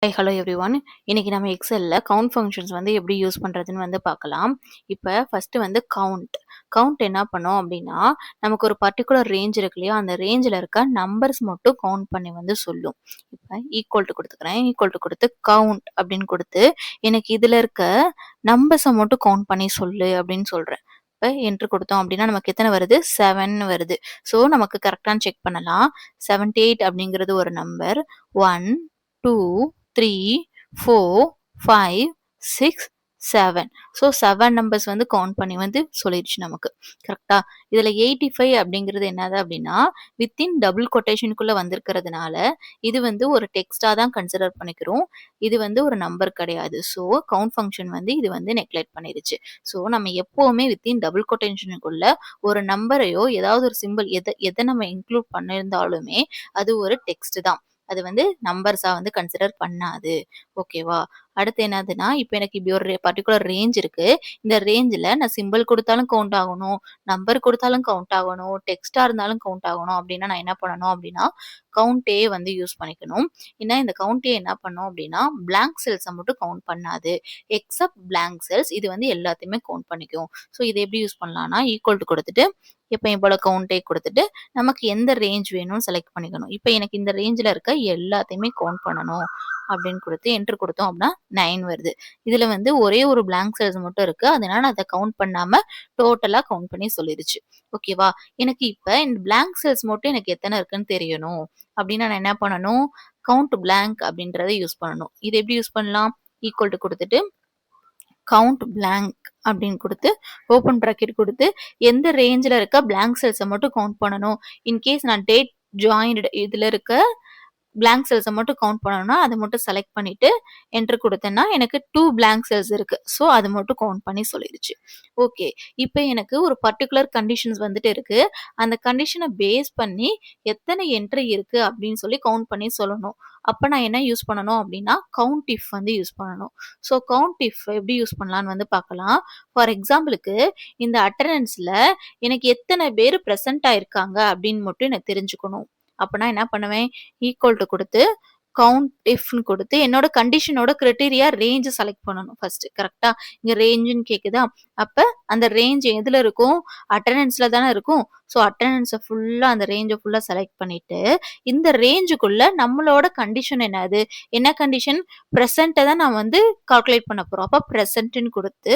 Hi hello everyone. இன்னைக்கு நம்ம எக்ஸல்ல count functions வந்து எப்படி யூஸ் பண்றதுன்னு வந்து பார்க்கலாம். இப்போ ஃபர்ஸ்ட் வந்து கவுண்ட் என்ன பண்ணோம் அப்படின்னா, நமக்கு ஒரு பர்டிகுலர் ரேஞ்ச் இருக்கு இல்லையா, அந்த ரேஞ்சில் இருக்க நம்பர்ஸ் மட்டும் கவுண்ட் பண்ணி வந்து சொல்லும். இப்போ ஈக்குவல் டு கொடுத்துக்கிறேன், ஈக்குவல் டு கொடுத்து கவுண்ட் அப்படின்னு கொடுத்து எனக்கு இதில் இருக்க நம்பர்ஸை மட்டும் கவுண்ட் பண்ணி சொல்லு அப்படின்னு சொல்கிறேன். இப்போ என்ட்ரு கொடுத்தோம் அப்படின்னா நமக்கு எத்தனை வருது, 7 வருது. ஸோ நமக்கு கரெக்டானு செக் பண்ணலாம். 78 அப்படிங்கிறது ஒரு நம்பர். 1 2 3 4 5 6 7. ஸோ 7 நம்பர்ஸ் வந்து கவுண்ட் பண்ணி வந்து சொல்லிடுச்சு நமக்கு. கரெக்டா? இதில் 85 அப்படிங்கிறது என்னது அப்படின்னா வித்தின் டபுள் கொட்டேஷனுக்குள்ளே வந்திருக்கிறதுனால இது வந்து ஒரு டெக்ஸ்டாக தான் கன்சிடர் பண்ணிக்கிறோம். இது வந்து ஒரு நம்பர் கிடையாது. ஸோ கவுண்ட் ஃபங்க்ஷன் வந்து இது வந்து நெக்லெக்ட் பண்ணிடுச்சு. ஸோ நம்ம எப்போவுமே வித்தின் டபுள் கொட்டேஷனுக்குள்ள ஒரு நம்பரையோ ஏதாவது ஒரு சிம்பிள் எதை நம்ம இன்க்ளூட் பண்ணியிருந்தாலுமே அது ஒரு டெக்ஸ்ட் தான். அது வந்து நம்பர்ஸா வந்து கன்சிடர் பண்ணாது. ஓகேவா? அடுத்து என்னதுன்னா, இப்போ எனக்கு இப்படி ஒரு பர்ட்டிகுலர் ரேஞ்ச் இருக்கு. இந்த ரேஞ்சில் நான் சிம்பிள் கொடுத்தாலும் கவுண்ட் ஆகணும், நம்பர் கொடுத்தாலும் கவுண்ட் ஆகணும், டெக்ஸ்டா இருந்தாலும் கவுண்ட் ஆகணும் அப்படின்னா நான் என்ன பண்ணணும் அப்படின்னா கவுண்டே வந்து யூஸ் பண்ணிக்கணும். ஏன்னா இந்த கவுண்டே என்ன பண்ணும் அப்படின்னா பிளாங்க் செல்ஸை மட்டும் கவுண்ட் பண்ணாது. எக்ஸப்ட் பிளாங்க் செல்ஸ் இது வந்து எல்லாத்தையுமே கவுண்ட் பண்ணிக்கும். ஸோ இதை எப்படி யூஸ் பண்ணலாம்னா ஈக்குவல் டு கொடுத்துட்டு எப்பயும் போல கவுண்டே கொடுத்துட்டு நமக்கு எந்த ரேஞ்ச் வேணும்னு செலக்ட் பண்ணிக்கணும். இப்போ எனக்கு இந்த ரேஞ்சில் இருக்க எல்லாத்தையுமே கவுண்ட் பண்ணணும் அப்படின்னு கொடுத்து என்ட்ரு கொடுத்தோம் அப்படின்னா 9 வருது. இதில் வந்து ஒரே ஒரு பிளாங்க் செல்ஸ் மட்டும் இருக்குது. அதனால நான் அதை கவுண்ட் பண்ணாமல் டோட்டலாக கவுண்ட் பண்ணி சொல்லிடுச்சு. ஓகேவா? எனக்கு இப்போ இந்த பிளாங்க் செல்ஸ் மட்டும் எனக்கு எத்தனை இருக்குன்னு தெரியணும் அப்படின்னா நான் என்ன பண்ணணும், கவுண்ட் பிளாங்க் அப்படின்றத யூஸ் பண்ணணும். இது எப்படி யூஸ் பண்ணலாம், ஈக்குவல் டு கொடுத்துட்டு கவுண்ட் பிளாங்க் அப்படின்னு கொடுத்து ஓப்பன் ப்ராக்கெட் கொடுத்து எந்த ரேஞ்சில் இருக்க பிளாங்க் செல்ஸை மட்டும் கவுண்ட் பண்ணணும். இன்கேஸ் நான் டேட் ஜாயின்டு இதில் இருக்க பிளாங்க் செல்ஸை மட்டும் கவுண்ட் பண்ணணும்னா அதை மட்டும் செலக்ட் பண்ணிட்டு என்ட்ரு கொடுத்தேன்னா எனக்கு 2 பிளாங்க் செல்ஸ் இருக்கு. ஸோ அது மட்டும் கவுண்ட் பண்ணி சொல்லிடுச்சு. ஓகே, இப்போ எனக்கு ஒரு பர்டிகுலர் கண்டிஷன்ஸ் வந்துட்டு இருக்கு. அந்த கண்டிஷனை பேஸ் பண்ணி எத்தனை என்ட்ரி இருக்கு அப்படின்னு சொல்லி கவுண்ட் பண்ணி சொல்லணும். அப்போ நான் என்ன யூஸ் பண்ணணும் அப்படின்னா கவுண்ட் இஃப் வந்து யூஸ் பண்ணணும். ஸோ கவுண்ட் இஃப் எப்படி யூஸ் பண்ணலான்னு வந்து பார்க்கலாம். ஃபார் எக்ஸாம்பிளுக்கு இந்த அட்டண்டன்ஸில் எனக்கு எத்தனை பேர் ப்ரெசென்ட் ஆயிருக்காங்க அப்படின்னு மட்டும் எனக்கு தெரிஞ்சுக்கணும். அப்போ நான் என்ன பண்ணுவேன், ஈக்குவல் டு கொடுத்து கவுண்ட் இஃப்னு கொடுத்து என்னோட கண்டிஷனோட கிரைட்டீரியா ரேஞ்சு செலக்ட் பண்ணணும் ஃபர்ஸ்ட். கரெக்டா? இங்க ரேஞ்சுன்னு கேக்குதா? அப்ப அந்த ரேஞ்ச் எதுல இருக்கும், அட்டண்டன்ஸ்ல தானே இருக்கும். ஸோ அட்டண்டன்ஸை ஃபுல்லா அந்த ரேஞ்சை ஃபுல்லா செலக்ட் பண்ணிட்டு இந்த ரேஞ்சுக்குள்ள நம்மளோட கண்டிஷன் என்னது, என்ன கண்டிஷன், ப்ரெசென்ட்டை தான் நான் வந்து கால்குலேட் பண்ண போறோம். அப்போ ப்ரெசென்ட்னு கொடுத்து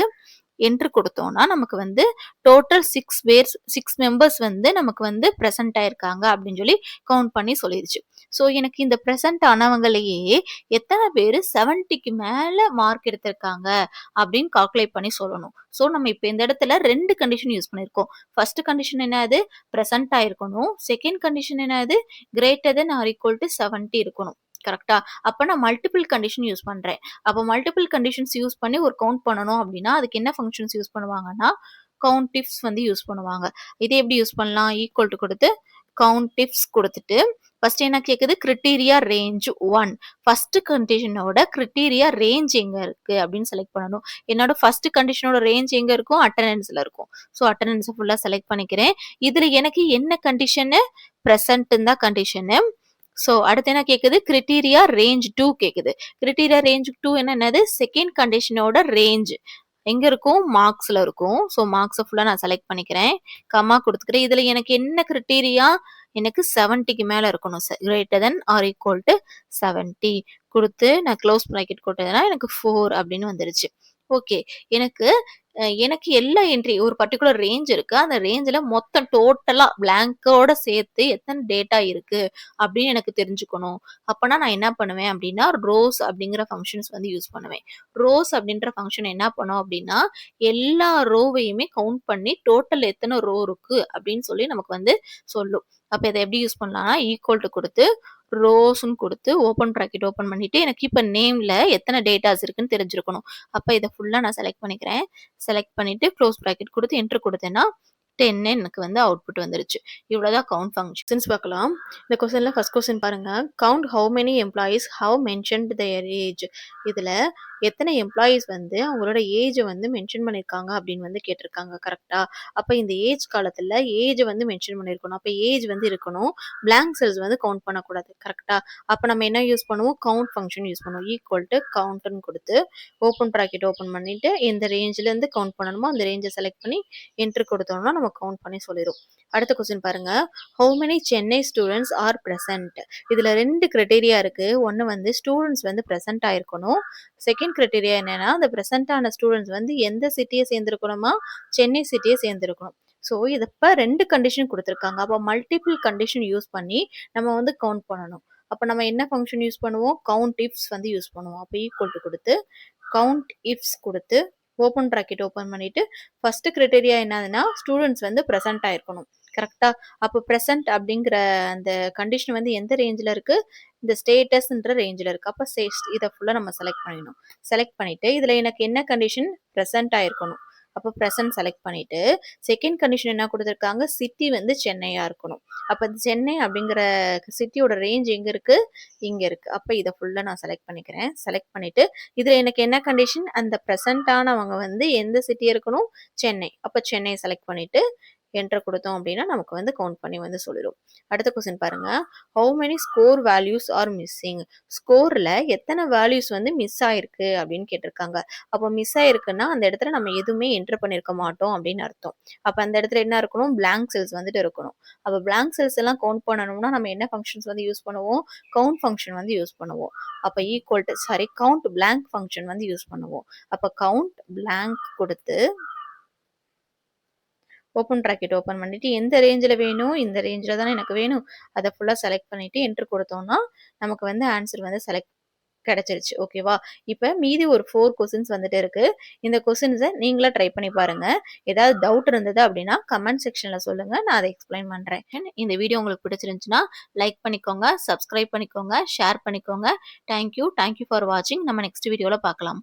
என்ட்ரு கொடுத்தோம்னா நமக்கு வந்து டோட்டல் 6 மெம்பர்ஸ் வந்து நமக்கு வந்து ப்ரெசென்ட் ஆயிருக்காங்க அப்படின்னு சொல்லி கவுண்ட் பண்ணி சொல்லிடுச்சு. ஸோ எனக்கு இந்த ப்ரெசென்ட் ஆனவங்களையே எத்தனை பேர் 70க்கு மேலே மார்க் எடுத்திருக்காங்க அப்படின்னு கால்குலேட் பண்ணி சொல்லணும். ஸோ நம்ம இப்போ இந்த இடத்துல 2 கண்டிஷன் யூஸ் பண்ணியிருக்கோம். ஃபர்ஸ்ட் கண்டிஷன் என்னது, ப்ரெசென்ட் ஆயிருக்கணும். செகண்ட் கண்டிஷன் என்னது, greater than or equal to 70 இருக்கணும். கரெக்டா? அப்போ நான் மல்டிபிள் கண்டிஷன் யூஸ் பண்றேன். அப்போ மல்டிபிள் கண்டிஷன்ஸ் யூஸ் பண்ணி ஒரு கவுண்ட் பண்ணணும் அப்படின்னா அதுக்கு என்ன ஃபங்க்ஷன்ஸ் யூஸ் பண்ணுவாங்கன்னா கவுண்ட் இஃப்ஸ் வந்து யூஸ் பண்ணுவாங்க. இதே எப்படி யூஸ் பண்ணலாம், ஈக்குவல் டு கொடுத்து கவுண்ட் இஃப்ஸ் கொடுத்துட்டு ஃபர்ஸ்ட் என்ன கேட்குது, கிரிட்டீரியா ரேஞ்ச் 1. ஃபர்ஸ்ட் கண்டிஷனோட கிரிட்டீரியா ரேஞ்ச் எங்க இருக்கு அப்படின்னு செலக்ட் பண்ணணும். என்னோட ஃபர்ஸ்ட் கண்டிஷனோட ரேஞ்ச் எங்க இருக்கும், அட்டண்டன்ஸ்ல இருக்கும். ஸோ அட்டண்டன்ஸை ஃபுல்லா செலக்ட் பண்ணிக்கிறேன். இதுல எனக்கு என்ன கண்டிஷனு, ப்ரெசென்ட்னு தான் கண்டிஷனு. ஸோ அடுத்து என்ன கேட்குது, கிரிட்டீரியா ரேஞ்ச் 2 கேட்குது. கிரிட்டீரியா ரேஞ்ச் 2 என்னது, செகண்ட் கண்டிஷனோட ரேஞ்ச் எங்க இருக்கும், மார்க்ஸ்ல இருக்கும். ஸோ மார்க்ஸை ஃபுல்லா நான் செலக்ட் பண்ணிக்கிறேன், கம்மா கொடுத்துக்கிறேன். இதுல எனக்கு என்ன கிரிட்டீரியா, எனக்கு 70க்கு மேல இருக்கணும், greater than or equal to 70 கொடுத்து நான் க்ளோஸ் ப்ராக்கெட் கொடுத்ததுன்னா எனக்கு 4 அப்படின்னு வந்துருச்சு. ஓகே, எனக்கு எனக்கு எல்லா என்ட்ரி ஒரு பர்டிகுலர் ரேஞ்ச் இருக்கு. அந்த ரேஞ்சில் மொத்தம் டோட்டலா பிளாங்கோட சேர்த்து எத்தனை டேட்டா இருக்கு அப்படின்னு எனக்கு தெரிஞ்சுக்கணும். அப்பனா நான் என்ன பண்ணுவேன் அப்படின்னா ரோஸ் அப்படிங்கிற ஃபங்க்ஷன்ஸ் வந்து யூஸ் பண்ணுவேன். ரோஸ் அப்படின்ற ஃபங்க்ஷன் என்ன பண்ணும் அப்படின்னா எல்லா ரோவையுமே கவுண்ட் பண்ணி டோட்டல் எத்தனை ரோ இருக்கு அப்படின்னு சொல்லி நமக்கு வந்து சொல்லும். அப்போ இதை எப்படி யூஸ் பண்ணலாம்னா ஈக்குவல் டு கொடுத்து ரோஸ்ன்னு கொடுத்து ஓப்பன் ப்ராக்கெட் ஓப்பன் பண்ணிட்டு எனக்கு இப்போ நேம்ல எத்தனை டேட்டாஸ் இருக்குன்னு தெரிஞ்சிருக்கணும். அப்போ இதை ஃபுல்லா நான் செலக்ட் பண்ணிக்கிறேன். செலக்ட் பண்ணிட்டு க்ளோஸ் ப்ராக்கெட் கொடுத்து என்ட்ரு கொடுத்தேன்னா 10 எனக்கு வந்து அவுட்புட் வந்துருச்சு. இவ்வளோதான் கவுண்ட் ஃபங்ஷன்ஸ் பார்க்கலாம். இந்த கொஸ்டின்ல ஃபர்ஸ்ட் கொஸ்டின் பாருங்க. Count how many employees have mentioned their age. இதுல எத்தனை எம்ப்ளாயீஸ் வந்து அவங்களோட ஏஜ வந்து மென்ஷன் பண்ணியிருக்காங்க அப்படின்னு வந்து கேட்டிருக்காங்க. கரெக்ட்டா? அப்ப இந்த ஏஜ் காலத்துல ஏஜ வந்து மென்ஷன் பண்ணியிருக்கணும். அப்ப ஏஜ் வந்து இருக்கணும். பிளாங்க் செல்ஸ் வந்து கவுண்ட் பண்ணக்கூடாது. கரெக்ட்டா? அப்ப நம்ம என்ன யூஸ் பண்ணுவோம்? கவுண்ட் ஃபங்ஷன் யூஸ் பண்ணுவோம். ஈக்குவல் டு கவுண்ட்ன்னு குடுத்து ஓப்பன் பிராக்கெட் ஓப்பன் பண்ணிட்டு எந்த ரேஞ்ச்லேருந்து கவுண்ட் பண்ணணுமோ அந்த ரேஞ்ச செலக்ட் பண்ணி என்டர் கொடுத்தோம்னா நம்ம கவுண்ட் பண்ணி சொல்லிரும். அடுத்த கொஸ்டின் பாருங்க. How many Chennai students are present. இதுல 2 கிரைட்டீரியா இருக்கு. ஒன்னு வந்து ஸ்டூடெண்ட்ஸ் வந்து பிரசன்ட் ஆயிருக்கணும். செகண்ட் கிரைட்டீரியா என்னன்னா அந்த பிரசன்ட் ஆன ஸ்டூடெண்ட்ஸ் வந்து எந்த சிட்டியை சேர்ந்திருக்கணுமா? சென்னை சிட்டியை சேர்ந்திருக்கணும். ஸோ இது இப்ப 2 கண்டிஷன் குடுத்துருக்காங்க. அப்ப மல்டிபிள் கண்டிஷன் யூஸ் பண்ணி நம்ம வந்து கவுண்ட் பண்ணணும். அப்ப நம்ம என்ன ஃபங்ஷன் யூஸ் பண்ணுவோம்? கவுண்ட் இஃப்ஸ் வந்து யூஸ் பண்ணுவோம். அப்ப ஈக்குவல் டு குடுத்து கவுண்ட் இஃப்ஸ் குடுத்து ஓப்பன் பிராக்கெட் ஓப்பன் பண்ணிட்டு ஃபர்ஸ்ட் கிரைட்டீரியா என்னதுன்னா ஸ்டூடெண்ட்ஸ் வந்து பிரசன்ட் ஆயிருக்கணும். கரெக்டா? அப்போ பிரசன்ட் அப்படிங்கிற அந்த கண்டிஷன் வந்து எந்த ரேஞ்சில் இருக்கு? இந்த ஸ்டேட்டஸ்ன்ற ரேஞ்சில் இருக்கு. அப்போ இதை ஃபுல்லாக நம்ம செலக்ட் பண்ணிடணும். செலக்ட் பண்ணிட்டு இதில் எனக்கு என்ன கண்டிஷன்? பிரசன்ட் ஆயிருக்கணும். அப்போ பிரசன்ட் செலக்ட் பண்ணிட்டு செகண்ட் கண்டிஷன் என்ன கொடுத்துருக்காங்க? சிட்டி வந்து சென்னையா இருக்கணும். அப்போ சென்னை அப்படிங்கிற சிட்டியோட ரேஞ்ச் எங்க இருக்கு? இங்க இருக்கு. அப்போ இதை ஃபுல்லாக நான் செலக்ட் பண்ணிக்கிறேன். செலக்ட் பண்ணிட்டு இதுல எனக்கு என்ன கண்டிஷன்? அந்த பிரசன்ட் ஆனவங்க வந்து எந்த சிட்டி இருக்கணும்? சென்னை. அப்ப சென்னை செலக்ட் பண்ணிட்டு என்டர் கொடுத்தோம் அப்படின்னா நமக்கு வந்து கவுண்ட் பண்ணி வந்து சொல்லிடும். அடுத்த கொஸ்டின் பாருங்க. How many score values are missing. ஸ்கோர்ல எத்தனை வேல்யூஸ் வந்து மிஸ் ஆயிருக்கு அப்படின்னு கேட்டிருக்காங்க. அப்போ மிஸ் ஆயிருக்குன்னா அந்த இடத்துல நம்ம எதுவுமே என்டர் பண்ணிருக்க மாட்டோம் அப்படின்னு அர்த்தம். அப்ப அந்த இடத்துல என்ன இருக்கணும்? பிளாங்க் செல்ஸ் வந்துட்டு இருக்கணும். அப்ப பிளாங்க் செல்ஸ் எல்லாம் கவுண்ட் பண்ணணும்னா நம்ம என்ன ஃபங்க்ஷன்ஸ் வந்து யூஸ் பண்ணுவோம்? கவுண்ட் ஃபங்க்ஷன் வந்து யூஸ் பண்ணுவோம். அப்ப equal to count blank function வந்து யூஸ் பண்ணுவோம். அப்ப கவுண்ட் பிளாங்க் கொடுத்து ஓப்பன் ப்ராக்கெட் ஓப்பன் பண்ணிட்டு எந்த ரேஞ்சில் வேணும்? இந்த ரேஞ்சில் தானே எனக்கு வேணும். அதை ஃபுல்லாக செலக்ட் பண்ணிட்டு என்ட்ரு கொடுத்தோம்னா நமக்கு வந்து ஆன்சர் வந்து செலக்ட் கிடைச்சிருச்சு. ஓகேவா? இப்போ மீதி ஒரு 4 கொஸ்டின்ஸ் வந்துட்டு இருக்கு. இந்த கொஸ்டின்ஸை நீங்களா ட்ரை பண்ணி பாருங்க. ஏதாவது டவுட் இருந்தது அப்படின்னா கமெண்ட் செக்ஷன்ல சொல்லுங்க. நான் அதை எக்ஸ்பிளைன் பண்றேன். இந்த வீடியோ உங்களுக்கு பிடிச்சிருந்துச்சுன்னா லைக் பண்ணிக்கோங்க, சப்ஸ்கிரைப் பண்ணிக்கோங்க, ஷேர் பண்ணிக்கோங்க. தேங்க்யூ ஃபார் வாட்சிங். நம்ம நெக்ஸ்ட் வீடியோல பார்க்கலாம்.